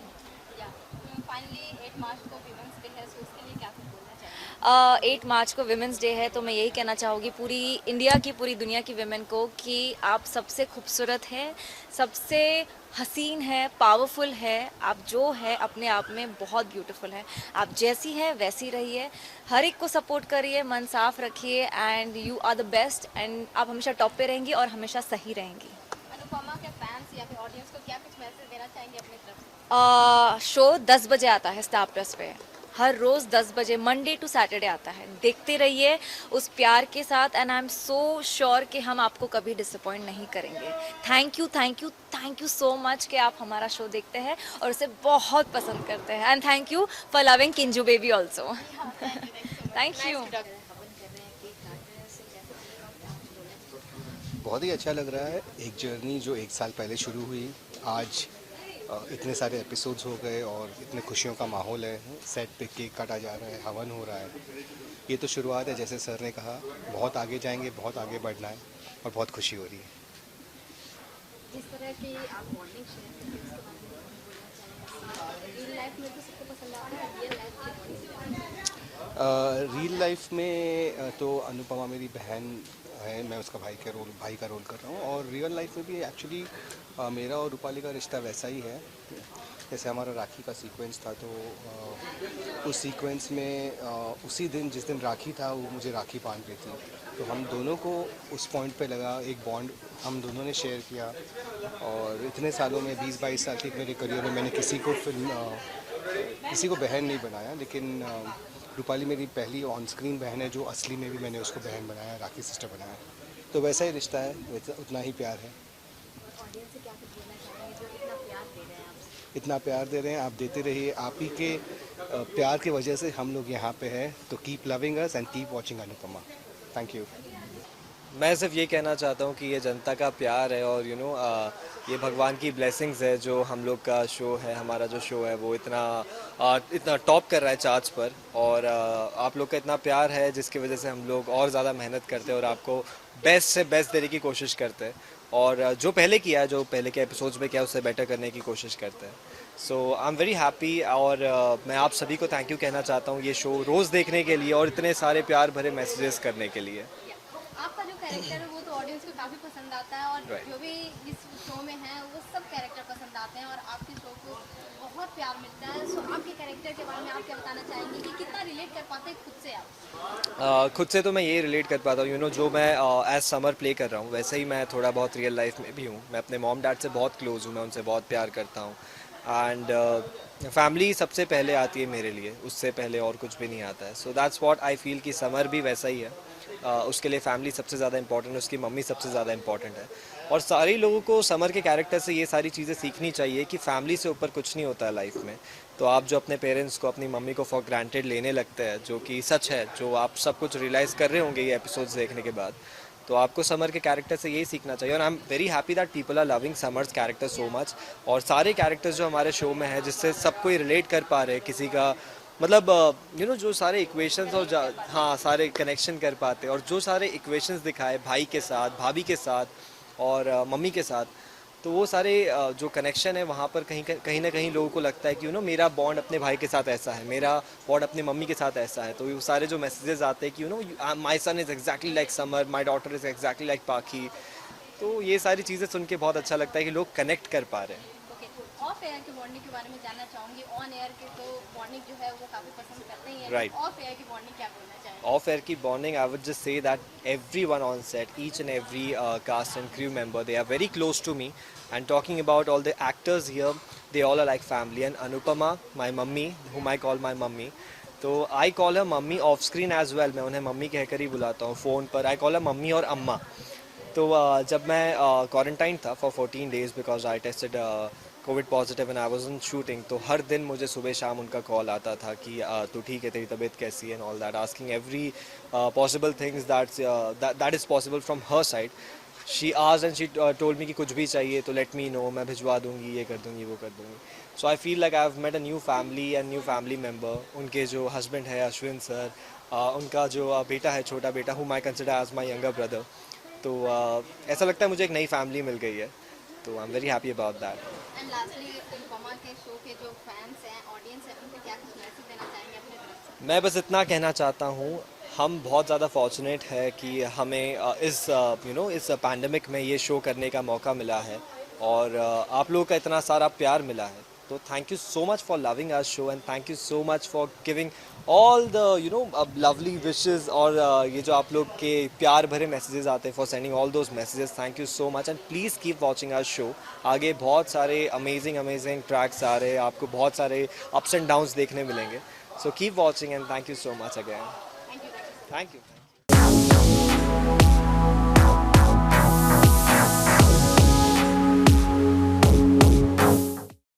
[SPEAKER 11] Finally 8 March को विमेंस डे है, सो उसके लिए क्या कुछ बोलना चाहिए?
[SPEAKER 12] 8 मार्च को विमेंस डे है, तो मैं यही कहना चाहूँगी पूरी इंडिया की, पूरी दुनिया की विमेन को कि आप सबसे खूबसूरत है, सबसे हसीन है, पावरफुल है, आप जो है अपने आप में बहुत ब्यूटीफुल है। आप जैसी हैं वैसी रहिए, हर एक को सपोर्ट करिए, मन साफ रखिए, and you are the best, and आप हमेशा टॉप पे रहेंगी और हमेशा सही रहेंगी।
[SPEAKER 11] अनुपमा के फैंस या फिर ऑडियंस को क्या कुछ मैसेज देना चाहेंगे अपनी तरफ से?
[SPEAKER 12] शो 10 बजे आता है स्टार प्लस पे, हर रोज़ 10 बजे, मंडे टू सैटरडे आता है। देखते रहिए उस प्यार के साथ, and I am so sure कि हम आपको कभी डिसअपॉइंट नहीं करेंगे। थैंक यू सो मच कि आप हमारा शो देखते हैं और उसे बहुत पसंद करते हैं, and thank you for loving किंजू baby also. Thank you.
[SPEAKER 13] बहुत ही अच्छा लग रहा है, एक जर्नी जो 1 साल पहले शुरू हुई, आज इतने सारे एपिसोड्स हो गए और इतने खुशियों का माहौल है। सेट पे केक काटा जा रहा है, हवन हो रहा है। ये तो शुरुआत है, जैसे सर ने कहा, बहुत आगे जाएंगे, बहुत आगे बढ़ना है और बहुत खुशी हो रही है।
[SPEAKER 11] जिस तरह की आप बॉन्डिंग शेयर करते हैं उसके बारे में रियल लाइफ में तो सबको पसंद आता है,
[SPEAKER 13] रियल लाइफ में तो अनुपमा मेरी बहन है, मैं उसका भाई का रोल कर रहा हूँ, और रियल लाइफ में भी एक्चुअली मेरा और रूपाली का रिश्ता वैसा ही है। जैसे हमारा राखी का सीक्वेंस था, तो उस सीक्वेंस में उसी दिन जिस दिन राखी था, वो मुझे राखी बांध रही थी, तो हम दोनों को उस पॉइंट पे लगा, एक बॉन्ड हम दोनों ने शेयर किया। और इतने सालों में, 20-22 साल के मेरे करियर में, मैंने किसी को फिल्म किसी को बहन नहीं बनाया, लेकिन रूपाली मेरी पहली ऑन स्क्रीन बहन है, जो असली में भी मैंने उसको बहन बनाया, राखी सिस्टर बनाया। तो वैसा ही रिश्ता है, वैसा उतना ही प्यार है।
[SPEAKER 11] ऑडियंस से क्या कुछ बोलना चाहेंगे जो इतना प्यार दे रहे हैं आप?
[SPEAKER 13] इतना प्यार दे रहे हैं, आप देते रहिए। आप ही के प्यार की वजह से हम लोग यहाँ पे हैं। तो keep loving us and keep watching Anupama. Thank you.
[SPEAKER 9] मैं सिर्फ ये कहना चाहता हूँ कि ये जनता का प्यार है और ये भगवान की ब्लेसिंग्स है जो हम लोग का शो है, हमारा जो शो है वो इतना टॉप कर रहा है चार्ट्स पर। और आप लोग का इतना प्यार है जिसकी वजह से हम लोग और ज़्यादा मेहनत करते हैं और आपको बेस्ट से बेस्ट देने की कोशिश करते हैं। और जो पहले किया है, जो पहले के एपिसोड्स में किया है, उससे बेटर करने की कोशिश करते हैं। सो आई एम वेरी हैप्पी और मैं आप सभी को थैंक यू कहना चाहता हूँ ये शो रोज़ देखने के लिए और इतने सारे प्यार भरे मैसेजेस करने के लिए।
[SPEAKER 11] आपका जो कैरेक्टर है वो तो ऑडियंस को काफ़ी पसंद आता है और जो भी इस शो में हैं वो सब कैरेक्टर पसंद आते हैं और आपके शो को बहुत प्यार मिलता है। सो आपके कैरेक्टर के बारे में आप क्या बताना चाहेंगे कि कितना रिलेट कर पाते हैं खुद से आप?
[SPEAKER 9] खुद से तो मैं ये रिलेट कर पाता हूँ जो मैं एज समर प्ले कर रहा हूँ वैसे ही मैं थोड़ा बहुत रियल लाइफ में भी हूँ। मैं अपने मॉम डैड से बहुत क्लोज हूँ, मैं उनसे बहुत प्यार करता हूँ एंड फैमिली सबसे पहले आती है मेरे लिए, उससे पहले और कुछ भी नहीं आता है। So that's what I feel कि समर भी वैसा ही है। उसके लिए फैमिली सबसे ज़्यादा इंपॉर्टेंट है, उसकी मम्मी सबसे ज़्यादा इंपॉर्टेंट है। और सारे लोगों को समर के कैरेक्टर से ये सारी चीज़ें सीखनी चाहिए कि फैमिली से ऊपर कुछ नहीं होता है लाइफ में। तो आप जो अपने पेरेंट्स को, अपनी मम्मी को फॉर ग्रांटेड लेने लगते हैं, जो कि सच है, जो आप सब कुछ रियलाइज़ कर रहे होंगे ये एपिसोड्स देखने के बाद, तो आपको समर के कैरेक्टर से यही सीखना चाहिए। और I am very happy that people are loving Samar's character so much. और सारे कैरेक्टर्स जो हमारे शो में है जिससे सब कोई रिलेट कर पा रहे हैं, किसी का मतलब जो सारे इक्वेशंस और हाँ सारे कनेक्शन कर पाते, और जो सारे इक्वेशंस दिखाए भाई के साथ, भाभी के साथ और मम्मी के साथ, तो वो सारे जो कनेक्शन है वहाँ पर कहीं ना कहीं लोगों को लगता है कि मेरा बॉन्ड अपने भाई के साथ ऐसा है, मेरा बॉन्ड अपने मम्मी के साथ ऐसा है। तो वो सारे जो मैसेजेस आते हैं कि my son is exactly like Samar, my daughter is exactly like Pakhi, तो ये सारी चीज़ें सुन के बहुत अच्छा लगता है कि लोग कनेक्ट कर पा रहे हैं।
[SPEAKER 11] ऑफ एयर की बॉन्डिंग के बारे में जानना चाहूँगी। ऑन एयर की तो बॉन्डिंग जो है वो काफ़ी पसंद करते ही हैं,
[SPEAKER 9] राइट।
[SPEAKER 11] ऑफ एयर की बॉन्डिंग क्या बोलना चाहेंगे?
[SPEAKER 9] Off air की bonding, I would just say that everyone on set, each and every cast and crew member, they are very close to me. And talking about all the actors here, they all are like family. And Anupama, my mummy, whom I call my mummy, तो I call her mummy off screen as well. मैं उन्हें mummy कहकर ही बुलाता हूँ phone पर। I call her mummy और अम्मा। तो जब मैं क्वारंटाइन था for 14 days because I tested Covid positive and I was in shooting, तो हर दिन मुझे सुबह शाम उनका कॉल आता था कि तू ठीक है, तेरी तबीयत कैसी है and all that, asking every possible things that is possible from her side. She asked and she told me कि कुछ भी चाहिए तो लेट मी नो, मैं भिजवा दूंगी, ये कर दूंगी, वो कर दूंगी। So I feel like I have met a new family and new family member. उनके जो हस्बैंड है अश्विन सर, उनका जो बेटा है, छोटा बेटा, whom I consider as my younger brother, तो ऐसा लगता है मुझे एक नई फैमिली मिल गई है। तो आई am very happy about that.
[SPEAKER 11] And lastly Anupama के शो के जो फैंस हैं, ऑडियंस है, उनको क्या कुछ मैसेज देना चाहेंगे अपनी तरफ से?
[SPEAKER 9] मैं बस इतना कहना चाहता हूँ, हम बहुत ज़्यादा फॉर्चुनेट है कि हमें इस पैंडमिक में ये शो करने का मौका मिला है और आप लोगों का इतना सारा प्यार मिला है। तो thank you so much for loving our show and thank you so much for giving all the lovely wishes और ये जो आप लोग के प्यार भरे मैसेजेस आते हैं, for sending all those messages, thank you so much and please keep watching our show. आगे बहुत सारे अमेजिंग ट्रैक्स आ रहे हैं, आपको बहुत सारे अप्स एंड डाउन्स देखने मिलेंगे। So keep watching and thank you so much again. Thank you.